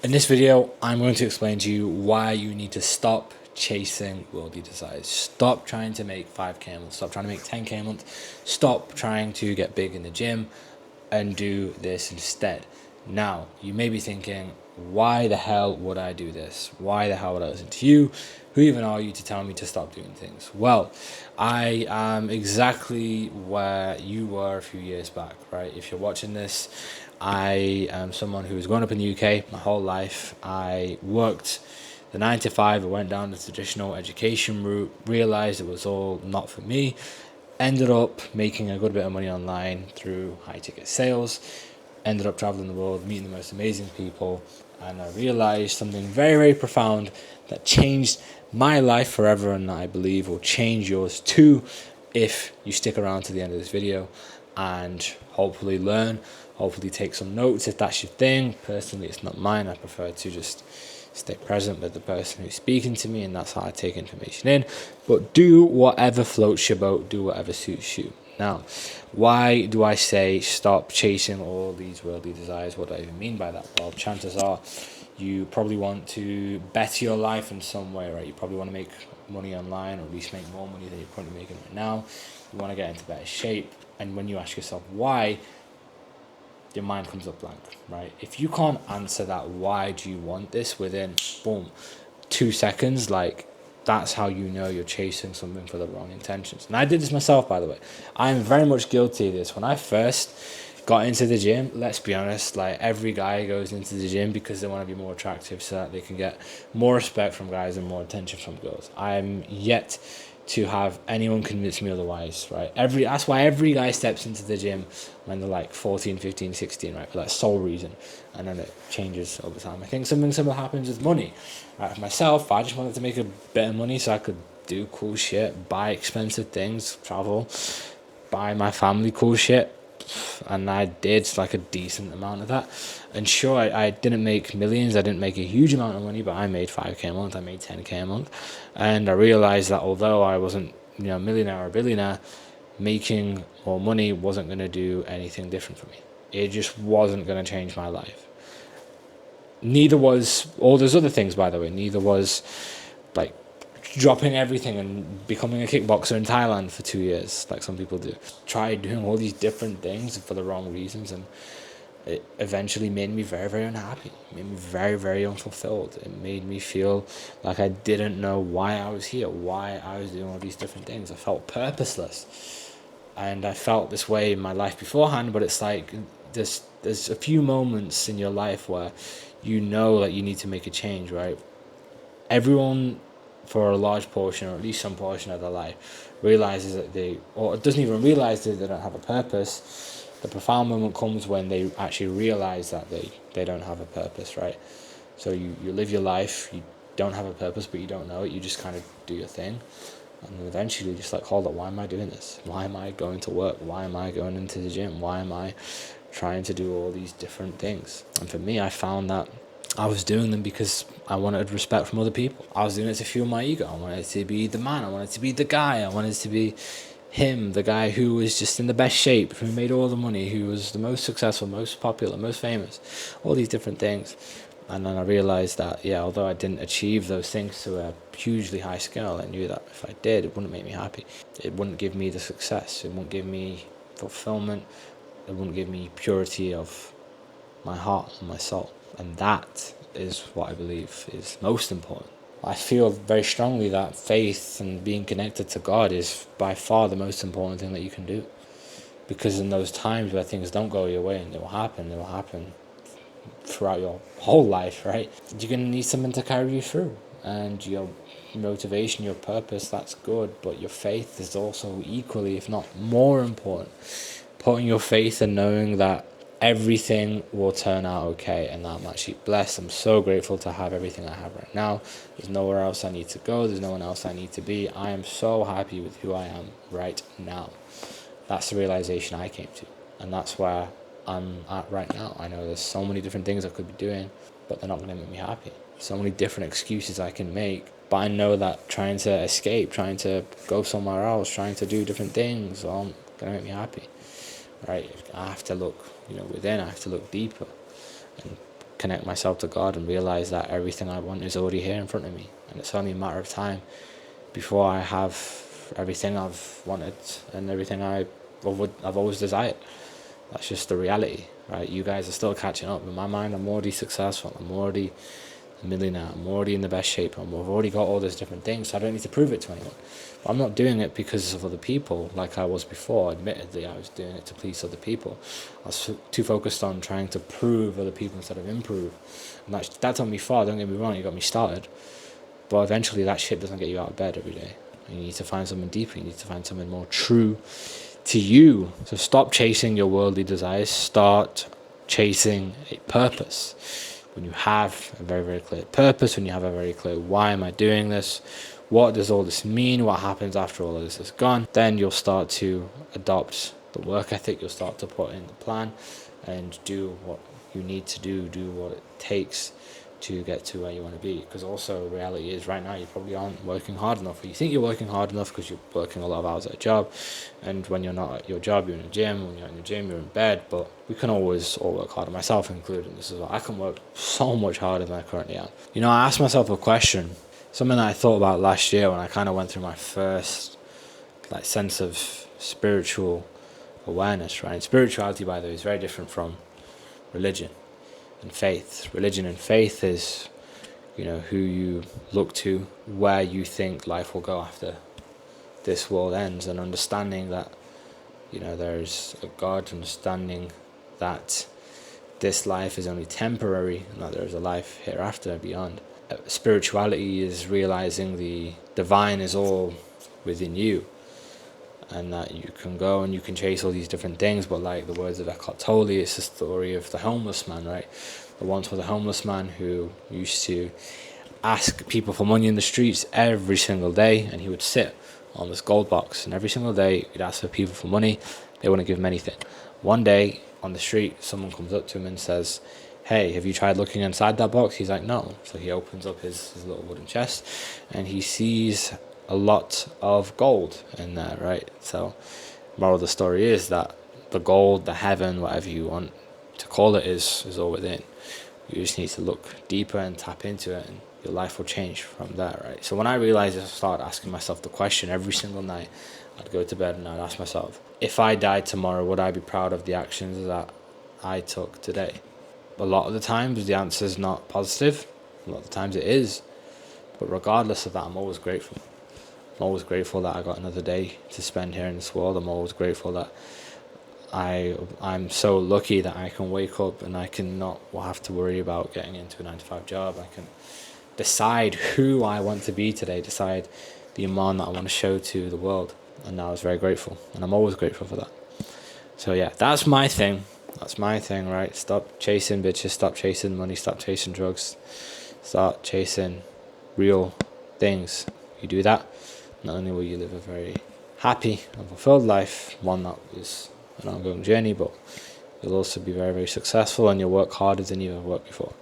In this video, I'm going to explain to you why you need to stop chasing worldly desires. Stop trying to make 5k a month, stop trying to make 10k a month, stop trying to get big in the gym and do this instead. Now, you may be thinking, why the hell would I do this? Why the hell would I listen to you? Who even are you to tell me to stop doing things? Well, I am exactly where you were a few years back, right? If you're watching this, I am someone who was growing up in the UK my whole life. I worked the 9 to 5, I went down the traditional education route, realized it was all not for me, ended up making a good bit of money online through high ticket sales, ended up traveling the world, meeting the most amazing people, and I realized something very, very profound that changed my life forever, and that I believe will change yours too if you stick around to the end of this video and hopefully learn, hopefully take some notes if that's your thing. Personally, it's not mine. I prefer to just stay present with the person who's speaking to me, and that's how I take information in. But do whatever floats your boat, do whatever suits you. Now, why do I say stop chasing all these worldly desires? What do I even mean by that? Well, chances are you probably want to better your life in some way, right? You probably want to make money online, or at least make more money than you're currently making right now. You want to get into better shape. And when you ask yourself why, your mind comes up blank, right? If you can't answer that, why do you want this, within, boom, 2 seconds, like, that's how you know you're chasing something for the wrong intentions. And I did this myself, by the way. I'm very much guilty of this. When I first got into the gym, let's be honest, like, every guy goes into the gym because they want to be more attractive so that they can get more respect from guys and more attention from girls. I'm yet to have anyone convince me otherwise, right? That's why every guy steps into the gym when they're like 14, 15, 16, right? For that sole reason. And then it changes over time. I think something similar happens with money. Right? For myself, I just wanted to make a bit of money so I could do cool shit, buy expensive things, travel, buy my family cool shit. And I did like a decent amount of that. And sure, I didn't make millions, I didn't make a huge amount of money, but I made 5k a month, I made 10k a month. And I realized that although I wasn't, a millionaire or a billionaire, making more money wasn't going to do anything different for me. It just wasn't going to change my life. Neither was all those other things, by the way. Neither was like dropping everything and becoming a kickboxer in Thailand for 2 years, like some people do. Tried doing all these different things for the wrong reasons, and it eventually made me very, very unhappy. It made me very, very unfulfilled. It made me feel like I didn't know why I was here, why I was doing all these different things. I felt purposeless. And I felt this way in my life beforehand, but it's like there's a few moments in your life where you know that you need to make a change, right? Everyone, for a large portion, or at least some portion of their life, realizes that or doesn't even realize that they don't have a purpose. The profound moment comes when they actually realize that they don't have a purpose, right? So you live your life, you don't have a purpose, but you don't know it, you just kind of do your thing. And eventually just like, hold up, why am I doing this? Why am I going to work? Why am I going into the gym? Why am I trying to do all these different things? And for me, I found that I was doing them because I wanted respect from other people. I was doing it to fuel my ego. I wanted to be the man. I wanted to be the guy. I wanted to be him, the guy who was just in the best shape, who made all the money, who was the most successful, most popular, most famous, all these different things. And then I realized that, yeah, although I didn't achieve those things to a hugely high scale, I knew that if I did, it wouldn't make me happy. It wouldn't give me the success. It wouldn't give me fulfillment. It wouldn't give me purity of my heart and my soul. And that is what I believe is most important. I feel very strongly that faith and being connected to God is by far the most important thing that you can do. Because in those times where things don't go your way, and it will happen throughout your whole life, right? You're going to need something to carry you through. And your motivation, your purpose, that's good. But your faith is also equally, if not more important. Putting your faith in knowing that everything will turn out okay, and that I'm actually blessed. I'm so grateful to have everything I have right now. There's nowhere else I need to go. There's no one else I need to be. I am so happy with who I am right now. That's the realization I came to, and that's where I'm at right now. I know there's so many different things I could be doing, but they're not going to make me happy. So many different excuses I can make, but I know that trying to escape, trying to go somewhere else, trying to do different things aren't going to make me happy. Right? I have to look, within. I have to look deeper and connect myself to God and realize that everything I want is already here in front of me, and it's only a matter of time before I have everything I've wanted and everything I've always desired. That's just the reality, right? You guys are still catching up. In my mind, I'm already successful. I'm already a millionaire. I'm already in the best shape. I've already got all those different things, so I don't need to prove it to anyone. But I'm not doing it because of other people like I was before. Admittedly, I was doing it to please other people. I was too focused on trying to prove other people instead of improve. And that took me far, don't get me wrong, it got me started. But eventually that shit doesn't get you out of bed every day. You need to find something deeper. You need to find something more true to you. So stop chasing your worldly desires. Start chasing a purpose. When you have a very, very clear purpose, when you have a very clear why am I doing this, what does all this mean, what happens after all of this is gone, then you'll start to adopt the work ethic. You'll start to put in the plan and do what you need to do what it takes to get to where you want to be. Because also reality is right now you probably aren't working hard enough, or you think you're working hard enough because you're working a lot of hours at a job, and when you're not at your job you're in a gym, when you're in the gym you're in bed. But we can always all work harder, myself included. This is what I can work so much harder than I currently am. I asked myself a question, something that I thought about last year when I kind of went through my first sense of spiritual awareness, right? And spirituality, by the way, is very different from religion and faith. Religion and faith is, who you look to, where you think life will go after this world ends, and understanding that, there's a God, understanding that this life is only temporary and that there's a life hereafter, beyond. Spirituality is realizing the divine is all within you, and that you can go and you can chase all these different things. But like the words of Eckhart Tolle, it's the story of the homeless man, right? There once was a homeless man who used to ask people for money in the streets every single day, and he would sit on this gold box, and every single day he'd ask for people for money. They wouldn't give him anything. One day on the street, someone comes up to him and says, "Hey, have you tried looking inside that box?" He's like, "No." So he opens up his little wooden chest, and he sees a lot of gold in there, right? So moral of the story is that the gold, the heaven, whatever you want to call it, is all within. You just need to look deeper and tap into it, and your life will change from there, right? So when I realized this, I started asking myself the question every single night. I'd go to bed and I'd ask myself, if I died tomorrow, would I be proud of the actions that I took today? A lot of the times the answer is not positive. A lot of the times it is. But regardless of that, I'm always grateful. I'm always grateful that I got another day to spend here in this world. I'm always grateful that I'm so lucky that I can wake up and I can not have to worry about getting into a 9-to-5 job. I can decide who I want to be today, decide the Iman that I want to show to the world. And I was very grateful, and I'm always grateful for that. So yeah, that's my thing, right? Stop chasing bitches, stop chasing money, stop chasing drugs, start chasing real things. You do that, not only will you live a very happy and fulfilled life, one that is an ongoing journey, but you'll also be very, very successful, and you'll work harder than you ever worked before.